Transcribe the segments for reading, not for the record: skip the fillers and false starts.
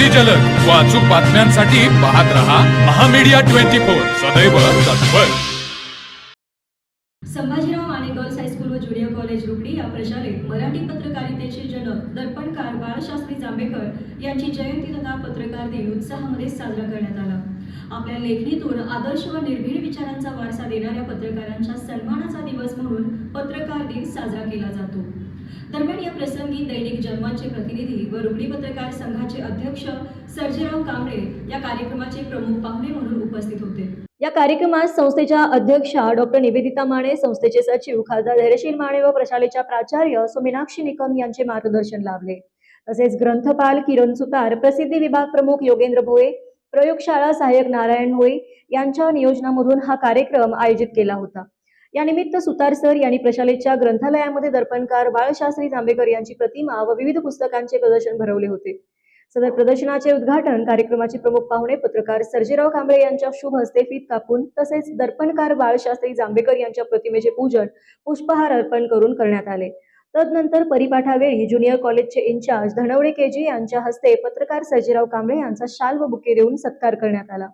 अगदी जलद व अचूक बातम्यांसाठी पाहत रहा महामीडिया 24 सदैव तत्पर। संभाजीराव माने गर्ल्स हायस्कूल व ज्युनियर कॉलेज रुकडी या प्रशालेत मराठी पत्रकारितेचे जनक दर्पणकार बाळशास्त्री जांभेकर यांची जयंती तथा पत्रकार दिन उत्साहामध्ये साजरा करण्यात आला। आपल्या लेखणीतून आदर्श व निर्भीड विचारांचा वारसा देणाऱ्या पत्रकारांच्या सन्मानाचा दिवस म्हणून पत्रकार दिन साजरा केला जातो। दरम्यान या प्रसंगी दैनिक जनमतचे प्रतिनिधी व रुकडी पत्रकार संघाचे अध्यक्ष सर्जेराव कांबळे या कार्यक्रमाचे प्रमुख पाहुणे म्हणून उपस्थित होते। या कार्यक्रमात संस्थेच्या अध्यक्षा डॉक्टर निवेदिता माने, संस्थेचे सचिव खासदार धैर्यशील माने व प्रशालेच्या प्राचार्य मीनाक्षी निकम यांचे मार्गदर्शन लाभले। तसेच ग्रंथपाल किरण सुतार, प्रसिद्धी विभाग प्रमुख योगेंद्र भोये, प्रयोगशाळा सहाय्यक नारायण भोये यांच्या नियोजनामधून हा कार्यक्रम आयोजित केला होता। या निमित्त सुतार सर यांनी प्रशालेच्या ग्रंथालयामध्ये दर्पणकार बाळशास्त्री जांभेकर यांची प्रतिमा व विविध पुस्तकांचे प्रदर्शन भरवले होते। सदर प्रदर्शनाचे उद्घाटन कार्यक्रमाचे प्रमुख पाहुणे पत्रकार सर्जेराव कांबळे यांच्या शुभ हस्ते फीत कापून तसेच दर्पणकार बाळशास्त्री जांभेकर यांच्या प्रतिमेचे पूजन पुष्पहार अर्पण करून करण्यात आले। तदनंतर परिपाठावेळी ज्युनियर कॉलेजचे इंचार्ज धनवडे केजी यांच्या हस्ते पत्रकार सर्जेराव कांबळे यांचा शाल व बुके देऊन सत्कार करण्यात आला।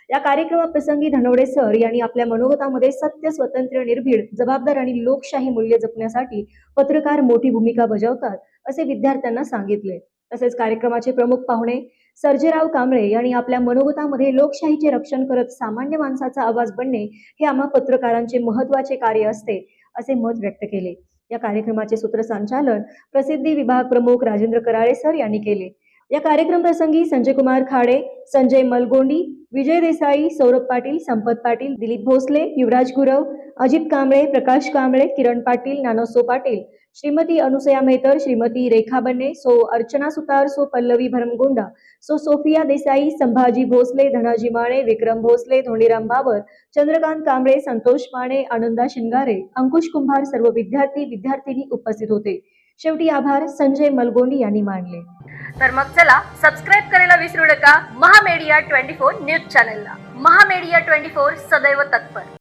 या कार्यक्रमाप्रसंगी धनवडे सर यांनी आपल्या मनोगतामध्ये सत्य, स्वतंत्र, निर्भीड, जबाबदार आणि लोकशाही मूल्य जपण्यासाठी पत्रकार मोठी भूमिका बजावतात असे विद्यार्थ्यांना सांगितले। तसेच कार्यक्रमाचे प्रमुख पाहुणे सर्जेराव कांबळे यांनी आपल्या मनोगतामध्ये लोकशाहीचे रक्षण करत सामान्य माणसाचा आवाज बनणे हे आम्हा पत्रकारांचे महत्त्वाचे कार्य असते असे मत व्यक्त केले। या कार्यक्रमाचे सूत्रसंचालन प्रसिद्धी विभाग प्रमुख राजेंद्र कराळे सर यांनी केले। या कार्यक्रम प्रसंगी संजय कुमार खाडे, संजय मलगोंडी, विजय देसाई, सौरभ पाटील, संपत पाटील, दिलीप भोसले, युवराज गुरव, अजित कांबळे, प्रकाश कांबळे, किरण पाटील, नानोसो पाटील, श्रीमती अनुसया मेहतर, श्रीमती रेखा बन्ने, सो अर्चना सुतार, सो पल्लवी भरमगोंडा, सो सोफिया देसाई, संभाजी भोसले, धनाजी माने, विक्रम भोसले, धोंडीराम बाबर, चंद्रकांत कांबळे, संतोष माने, आनंदा शिंगारे, अंकुश कुंभार सर्व विद्यार्थी विद्यार्थिनी उपस्थित होते। शेवटी आभार संजय मलगोंडी यांनी मानले। तर मग चला सबस्क्राईब करायला विसरू नका महामीडिया 24 न्यूज चॅनलला। महामीडिया 24 सदैव तत्पर।